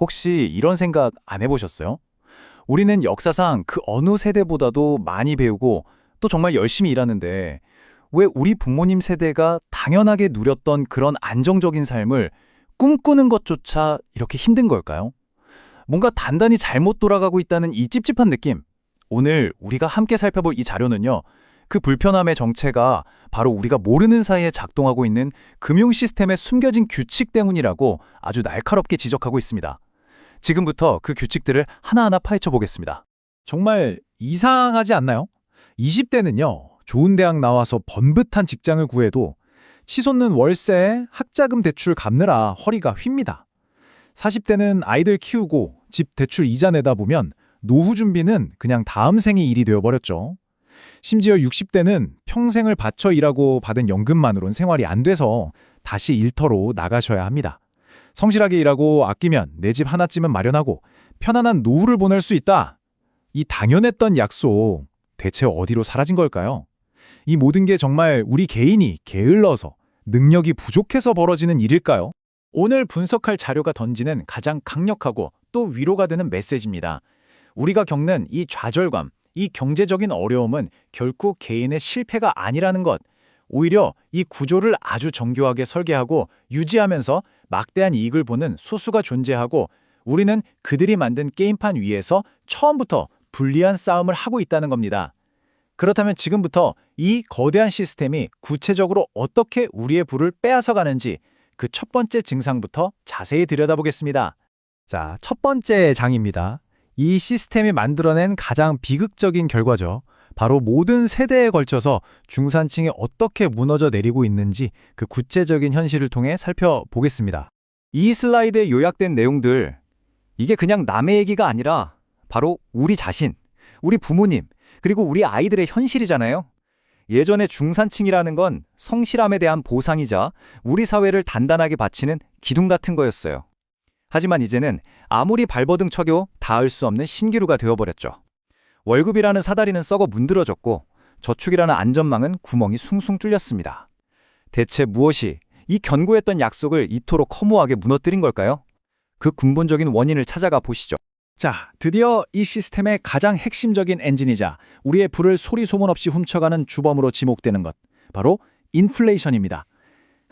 혹시 이런 생각 안 해보셨어요? 우리는 역사상 그 어느 세대보다도 많이 배우고 또 정말 열심히 일하는데 왜 우리 부모님 세대가 당연하게 누렸던 그런 안정적인 삶을 꿈꾸는 것조차 이렇게 힘든 걸까요? 뭔가 단단히 잘못 돌아가고 있다는 이 찝찝한 느낌. 오늘 우리가 함께 살펴볼 이 자료는요. 그 불편함의 정체가 바로 우리가 모르는 사이에 작동하고 있는 금융 시스템의 숨겨진 규칙 때문이라고 아주 날카롭게 지적하고 있습니다. 지금부터 그 규칙들을 하나하나 파헤쳐 보겠습니다. 정말 이상하지 않나요? 20대는요, 좋은 대학 나와서 번듯한 직장을 구해도 치솟는 월세, 학자금 대출 갚느라 허리가 휩니다. 40대는 아이들 키우고 집 대출 이자 내다 보면 노후 준비는 그냥 다음 생의 일이 되어버렸죠. 심지어 60대는 평생을 바쳐 일하고 받은 연금만으론 생활이 안 돼서 다시 일터로 나가셔야 합니다. 성실하게 일하고 아끼면 내 집 하나쯤은 마련하고 편안한 노후를 보낼 수 있다. 이 당연했던 약속 대체 어디로 사라진 걸까요? 이 모든 게 정말 우리 개인이 게을러서 능력이 부족해서 벌어지는 일일까요? 오늘 분석할 자료가 던지는 가장 강력하고 또 위로가 되는 메시지입니다. 우리가 겪는 이 좌절감, 이 경제적인 어려움은 결코 개인의 실패가 아니라는 것. 오히려 이 구조를 아주 정교하게 설계하고 유지하면서 막대한 이익을 보는 소수가 존재하고 우리는 그들이 만든 게임판 위에서 처음부터 불리한 싸움을 하고 있다는 겁니다. 그렇다면 지금부터 이 거대한 시스템이 구체적으로 어떻게 우리의 부를 빼앗아 가는지 그 첫 번째 증상부터 자세히 들여다보겠습니다. 자, 첫 번째 장입니다. 이 시스템이 만들어낸 가장 비극적인 결과죠. 바로 모든 세대에 걸쳐서 중산층이 어떻게 무너져 내리고 있는지 그 구체적인 현실을 통해 살펴보겠습니다. 이 슬라이드에 요약된 내용들, 이게 그냥 남의 얘기가 아니라 바로 우리 자신, 우리 부모님, 그리고 우리 아이들의 현실이잖아요. 예전에 중산층이라는 건 성실함에 대한 보상이자 우리 사회를 단단하게 받치는 기둥 같은 거였어요. 하지만 이제는 아무리 발버둥 쳐도 닿을 수 없는 신기루가 되어버렸죠. 월급이라는 사다리는 썩어 문드러졌고 저축이라는 안전망은 구멍이 숭숭 뚫렸습니다. 대체 무엇이 이 견고했던 약속을 이토록 허무하게 무너뜨린 걸까요? 그 근본적인 원인을 찾아가 보시죠. 자, 드디어 이 시스템의 가장 핵심적인 엔진이자 우리의 부를 소리 소문 없이 훔쳐가는 주범으로 지목되는 것, 바로 인플레이션입니다.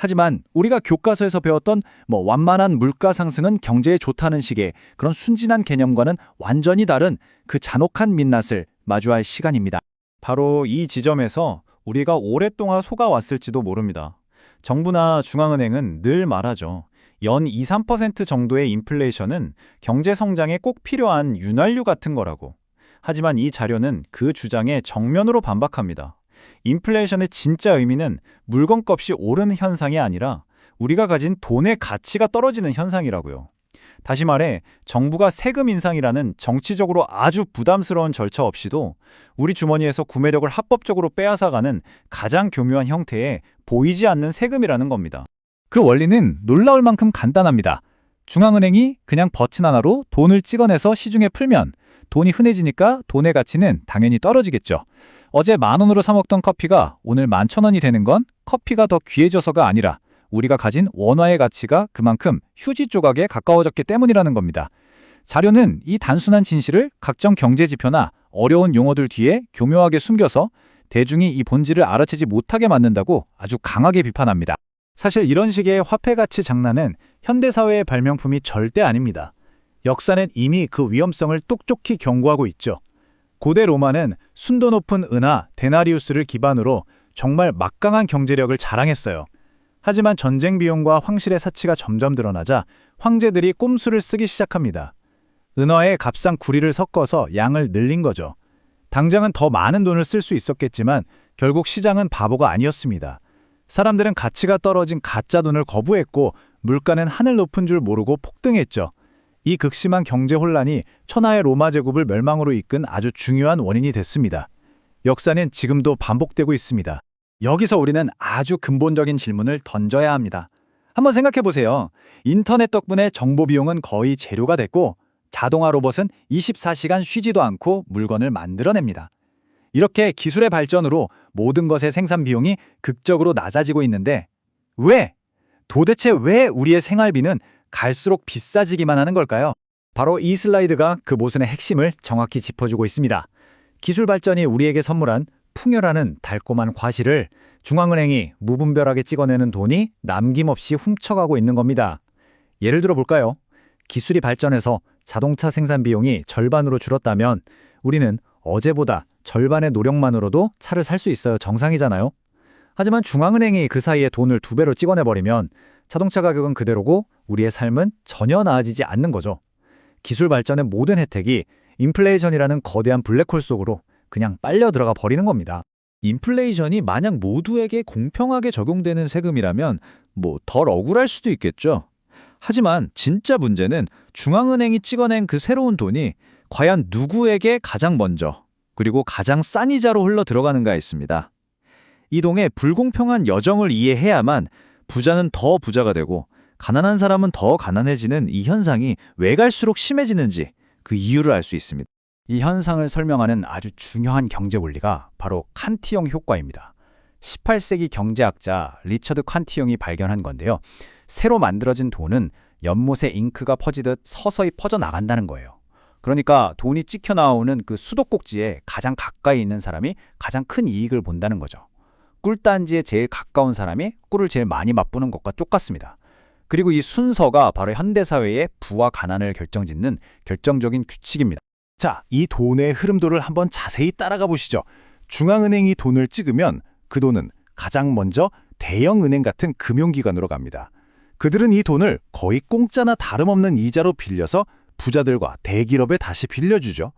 하지만 우리가 교과서에서 배웠던 완만한 물가 상승은 경제에 좋다는 식의 그런 순진한 개념과는 완전히 다른 그 잔혹한 민낯을 마주할 시간입니다. 바로 이 지점에서 우리가 오랫동안 속아왔을지도 모릅니다. 정부나 중앙은행은 늘 말하죠. 연 2, 3% 정도의 인플레이션은 경제 성장에 꼭 필요한 윤활유 같은 거라고. 하지만 이 자료는 그 주장에 정면으로 반박합니다. 인플레이션의 진짜 의미는 물건값이 오르는 현상이 아니라 우리가 가진 돈의 가치가 떨어지는 현상이라고요. 다시 말해 정부가 세금 인상이라는 정치적으로 아주 부담스러운 절차 없이도 우리 주머니에서 구매력을 합법적으로 빼앗아가는 가장 교묘한 형태의 보이지 않는 세금이라는 겁니다. 그 원리는 놀라울 만큼 간단합니다. 중앙은행이 그냥 버튼 하나로 돈을 찍어내서 시중에 풀면 돈이 흔해지니까 돈의 가치는 당연히 떨어지겠죠. 어제 10,000원으로 사 먹던 커피가 오늘 11,000원이 되는 건 커피가 더 귀해져서가 아니라 우리가 가진 원화의 가치가 그만큼 휴지 조각에 가까워졌기 때문이라는 겁니다. 자료는 이 단순한 진실을 각종 경제 지표나 어려운 용어들 뒤에 교묘하게 숨겨서 대중이 이 본질을 알아채지 못하게 만든다고 아주 강하게 비판합니다. 사실 이런 식의 화폐 가치 장난은 현대사회의 발명품이 절대 아닙니다. 역사는 이미 그 위험성을 똑똑히 경고하고 있죠. 고대 로마는 순도 높은 은하 데나리우스를 기반으로 정말 막강한 경제력을 자랑했어요. 하지만 전쟁 비용과 황실의 사치가 점점 드러나자 황제들이 꼼수를 쓰기 시작합니다. 은화에 값싼 구리를 섞어서 양을 늘린 거죠. 당장은 더 많은 돈을 쓸 수 있었겠지만 결국 시장은 바보가 아니었습니다. 사람들은 가치가 떨어진 가짜 돈을 거부했고 물가는 하늘 높은 줄 모르고 폭등했죠. 이 극심한 경제 혼란이 천하의 로마 제국을 멸망으로 이끈 아주 중요한 원인이 됐습니다. 역사는 지금도 반복되고 있습니다. 여기서 우리는 아주 근본적인 질문을 던져야 합니다. 한번 생각해 보세요. 인터넷 덕분에 정보 비용은 거의 제로가 됐고 자동화 로봇은 24시간 쉬지도 않고 물건을 만들어냅니다. 이렇게 기술의 발전으로 모든 것의 생산 비용이 극적으로 낮아지고 있는데 도대체 왜 우리의 생활비는 갈수록 비싸지기만 하는 걸까요? 바로 이 슬라이드가 그 모순의 핵심을 정확히 짚어주고 있습니다. 기술 발전이 우리에게 선물한 풍요라는 달콤한 과실을 중앙은행이 무분별하게 찍어내는 돈이 남김없이 훔쳐가고 있는 겁니다. 예를 들어 볼까요? 기술이 발전해서 자동차 생산 비용이 절반으로 줄었다면 우리는 어제보다 절반의 노력만으로도 차를 살 수 있어야 정상이잖아요. 하지만 중앙은행이 그 사이에 돈을 2배로 찍어내버리면 자동차 가격은 그대로고 우리의 삶은 전혀 나아지지 않는 거죠. 기술 발전의 모든 혜택이 인플레이션이라는 거대한 블랙홀 속으로 그냥 빨려 들어가 버리는 겁니다. 인플레이션이 만약 모두에게 공평하게 적용되는 세금이라면 덜 억울할 수도 있겠죠. 하지만 진짜 문제는 중앙은행이 찍어낸 그 새로운 돈이 과연 누구에게 가장 먼저 그리고 가장 싼 이자로 흘러 들어가는가에 있습니다. 이동의 불공평한 여정을 이해해야만 부자는 더 부자가 되고 가난한 사람은 더 가난해지는 이 현상이 왜 갈수록 심해지는지 그 이유를 알 수 있습니다. 이 현상을 설명하는 아주 중요한 경제 원리가 바로 칸티형 효과입니다. 18세기 경제학자 리처드 칸티형이 발견한 건데요. 새로 만들어진 돈은 연못에 잉크가 퍼지듯 서서히 퍼져나간다는 거예요. 그러니까 돈이 찍혀 나오는 그 수도꼭지에 가장 가까이 있는 사람이 가장 큰 이익을 본다는 거죠. 꿀단지에 제일 가까운 사람이 꿀을 제일 많이 맛보는 것과 똑같습니다. 그리고 이 순서가 바로 현대사회의 부와 가난을 결정짓는 결정적인 규칙입니다. 자, 이 돈의 흐름도를 한번 자세히 따라가 보시죠. 중앙은행이 돈을 찍으면 그 돈은 가장 먼저 대형은행 같은 금융기관으로 갑니다. 그들은 이 돈을 거의 공짜나 다름없는 이자로 빌려서 부자들과 대기업에 다시 빌려주죠.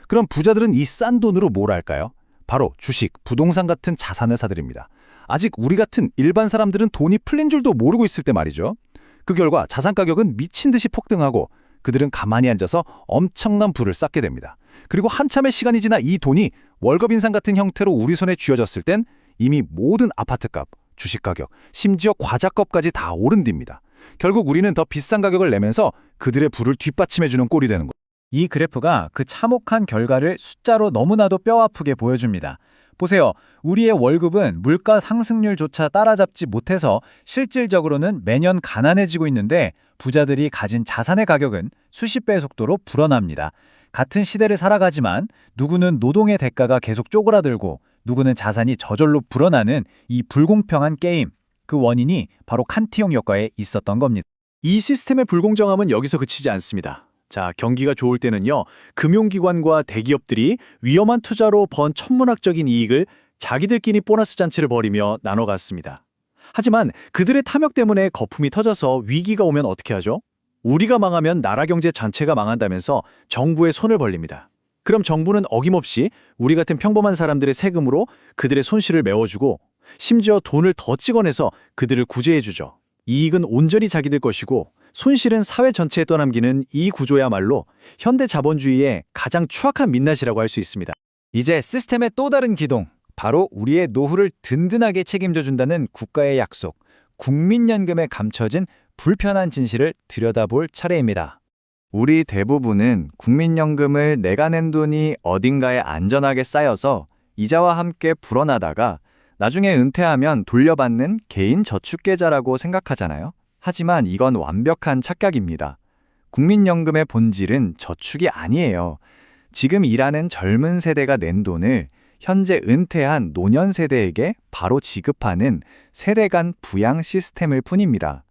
그럼 부자들은 이 싼 돈으로 뭘 할까요? 바로 주식, 부동산 같은 자산을 사들입니다. 아직 우리 같은 일반 사람들은 돈이 풀린 줄도 모르고 있을 때 말이죠. 그 결과 자산 가격은 미친 듯이 폭등하고 그들은 가만히 앉아서 엄청난 부를 쌓게 됩니다. 그리고 한참의 시간이 지나 이 돈이 월급 인상 같은 형태로 우리 손에 쥐어졌을 땐 이미 모든 아파트값, 주식 가격, 심지어 과자값까지 다 오른 뒤입니다. 결국 우리는 더 비싼 가격을 내면서 그들의 부를 뒷받침해주는 꼴이 되는 거예요. 이 그래프가 그 참혹한 결과를 숫자로 너무나도 뼈아프게 보여줍니다. 보세요. 우리의 월급은 물가 상승률조차 따라잡지 못해서 실질적으로는 매년 가난해지고 있는데 부자들이 가진 자산의 가격은 수십 배의 속도로 불어납니다. 같은 시대를 살아가지만 누구는 노동의 대가가 계속 쪼그라들고 누구는 자산이 저절로 불어나는 이 불공평한 게임. 그 원인이 바로 칸티형 효과에 있었던 겁니다. 이 시스템의 불공정함은 여기서 그치지 않습니다. 자, 경기가 좋을 때는요, 금융기관과 대기업들이 위험한 투자로 번 천문학적인 이익을 자기들끼리 보너스 잔치를 벌이며 나눠 갔습니다. 하지만 그들의 탐욕 때문에 거품이 터져서 위기가 오면 어떻게 하죠? 우리가 망하면 나라 경제 전체가 망한다면서 정부의 손을 벌립니다. 그럼 정부는 어김없이 우리 같은 평범한 사람들의 세금으로 그들의 손실을 메워주고 심지어 돈을 더 찍어내서 그들을 구제해주죠. 이익은 온전히 자기들 것이고 손실은 사회 전체에 떠남기는 이 구조야말로 현대 자본주의의 가장 추악한 민낯이라고 할 수 있습니다. 이제 시스템의 또 다른 기동, 바로 우리의 노후를 든든하게 책임져준다는 국가의 약속, 국민연금에 감춰진 불편한 진실을 들여다볼 차례입니다. 우리 대부분은 국민연금을 내가 낸 돈이 어딘가에 안전하게 쌓여서 이자와 함께 불어나다가 나중에 은퇴하면 돌려받는 개인 저축계좌라고 생각하잖아요. 하지만 이건 완벽한 착각입니다. 국민연금의 본질은 저축이 아니에요. 지금 일하는 젊은 세대가 낸 돈을 현재 은퇴한 노년 세대에게 바로 지급하는 세대 간 부양 시스템일 뿐입니다.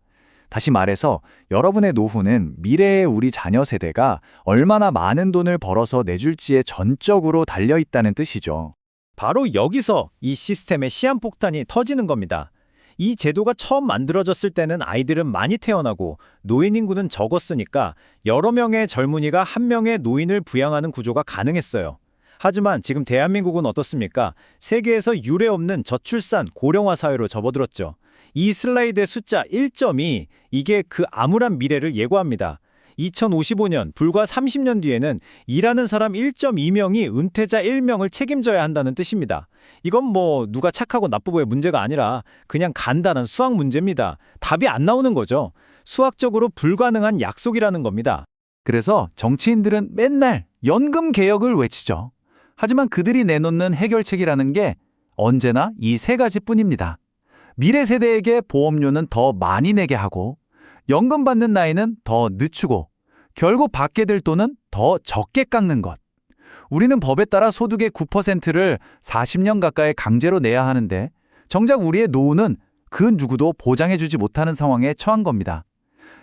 다시 말해서 여러분의 노후는 미래의 우리 자녀 세대가 얼마나 많은 돈을 벌어서 내줄지에 전적으로 달려있다는 뜻이죠. 바로 여기서 이 시스템의 시한폭탄이 터지는 겁니다. 이 제도가 처음 만들어졌을 때는 아이들은 많이 태어나고 노인 인구는 적었으니까 여러 명의 젊은이가 한 명의 노인을 부양하는 구조가 가능했어요. 하지만 지금 대한민국은 어떻습니까? 세계에서 유례 없는 저출산 고령화 사회로 접어들었죠. 이 슬라이드의 숫자 1.2, 이게 그 암울한 미래를 예고합니다. 2055년, 불과 30년 뒤에는 일하는 사람 1.2명이 은퇴자 1명을 책임져야 한다는 뜻입니다. 이건 누가 착하고 나쁘고의 문제가 아니라 그냥 간단한 수학 문제입니다. 답이 안 나오는 거죠. 수학적으로 불가능한 약속이라는 겁니다. 그래서 정치인들은 맨날 연금 개혁을 외치죠. 하지만 그들이 내놓는 해결책이라는 게 언제나 이 세 가지뿐입니다. 미래 세대에게 보험료는 더 많이 내게 하고 연금 받는 나이는 더 늦추고 결국 받게 될 돈은 더 적게 깎는 것. 우리는 법에 따라 소득의 9%를 40년 가까이 강제로 내야 하는데 정작 우리의 노후는 그 누구도 보장해주지 못하는 상황에 처한 겁니다.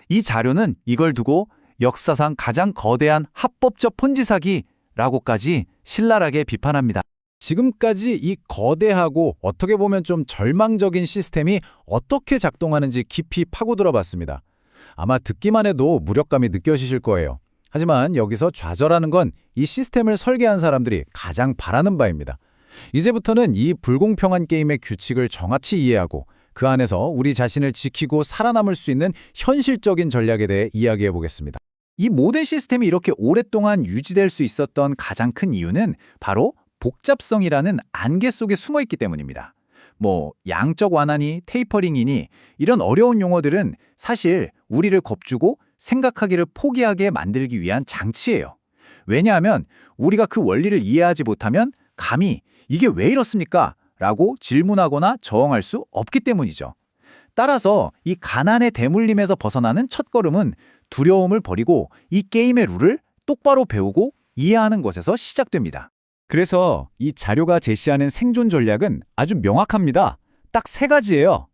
이 자료는 이걸 두고 역사상 가장 거대한 합법적 폰지 사기라고까지 신랄하게 비판합니다. 지금까지 이 거대하고 어떻게 보면 좀 절망적인 시스템이 어떻게 작동하는지 깊이 파고들어 봤습니다. 아마 듣기만 해도 무력감이 느껴지실 거예요. 하지만 여기서 좌절하는 건 이 시스템을 설계한 사람들이 가장 바라는 바입니다. 이제부터는 이 불공평한 게임의 규칙을 정확히 이해하고 그 안에서 우리 자신을 지키고 살아남을 수 있는 현실적인 전략에 대해 이야기해 보겠습니다. 이 모든 시스템이 이렇게 오랫동안 유지될 수 있었던 가장 큰 이유는 바로 복잡성이라는 안개 속에 숨어 있기 때문입니다. 양적 완화니 테이퍼링이니 이런 어려운 용어들은 사실 우리를 겁주고 생각하기를 포기하게 만들기 위한 장치예요. 왜냐하면 우리가 그 원리를 이해하지 못하면 감히 이게 왜 이렇습니까? 라고 질문하거나 저항할 수 없기 때문이죠. 따라서 이 가난의 대물림에서 벗어나는 첫걸음은 두려움을 버리고 이 게임의 룰을 똑바로 배우고 이해하는 것에서 시작됩니다. 그래서 이 자료가 제시하는 생존 전략은 아주 명확합니다. 딱 3가지예요.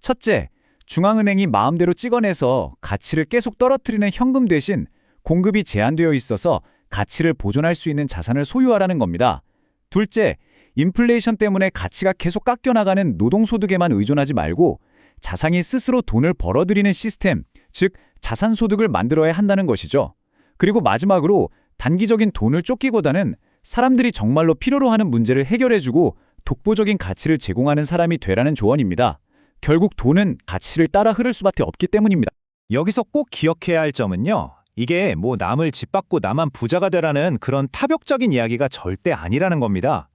첫째, 중앙은행이 마음대로 찍어내서 가치를 계속 떨어뜨리는 현금 대신 공급이 제한되어 있어서 가치를 보존할 수 있는 자산을 소유하라는 겁니다. 둘째, 인플레이션 때문에 가치가 계속 깎여나가는 노동소득에만 의존하지 말고 자산이 스스로 돈을 벌어들이는 시스템, 즉 자산소득을 만들어야 한다는 것이죠. 그리고 마지막으로 단기적인 돈을 쫓기보다는 사람들이 정말로 필요로 하는 문제를 해결해주고 독보적인 가치를 제공하는 사람이 되라는 조언입니다. 결국 돈은 가치를 따라 흐를 수밖에 없기 때문입니다. 여기서 꼭 기억해야 할 점은요. 이게 남을 짓밟고 나만 부자가 되라는 그런 타벽적인 이야기가 절대 아니라는 겁니다.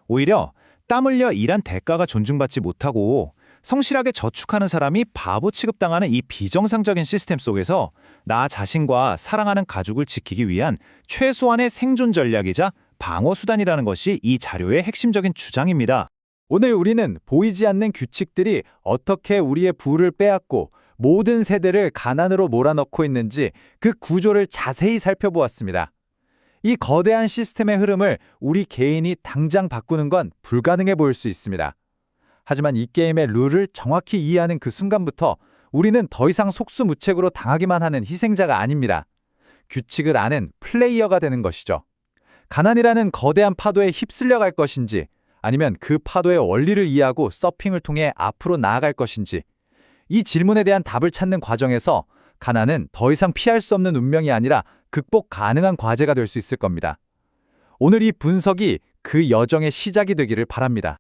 오히려 땀 흘려 일한 대가가 존중받지 못하고 성실하게 저축하는 사람이 바보 취급당하는 이 비정상적인 시스템 속에서 나 자신과 사랑하는 가족을 지키기 위한 최소한의 생존 전략이자 방어 수단이라는 것이 이 자료의 핵심적인 주장입니다. 오늘 우리는 보이지 않는 규칙들이 어떻게 우리의 부를 빼앗고 모든 세대를 가난으로 몰아넣고 있는지 그 구조를 자세히 살펴보았습니다. 이 거대한 시스템의 흐름을 우리 개인이 당장 바꾸는 건 불가능해 보일 수 있습니다. 하지만 이 게임의 룰을 정확히 이해하는 그 순간부터 우리는 더 이상 속수무책으로 당하기만 하는 희생자가 아닙니다. 규칙을 아는 플레이어가 되는 것이죠. 가난이라는 거대한 파도에 휩쓸려 갈 것인지 아니면 그 파도의 원리를 이해하고 서핑을 통해 앞으로 나아갈 것인지 이 질문에 대한 답을 찾는 과정에서 가난은 더 이상 피할 수 없는 운명이 아니라 극복 가능한 과제가 될 수 있을 겁니다. 오늘 이 분석이 그 여정의 시작이 되기를 바랍니다.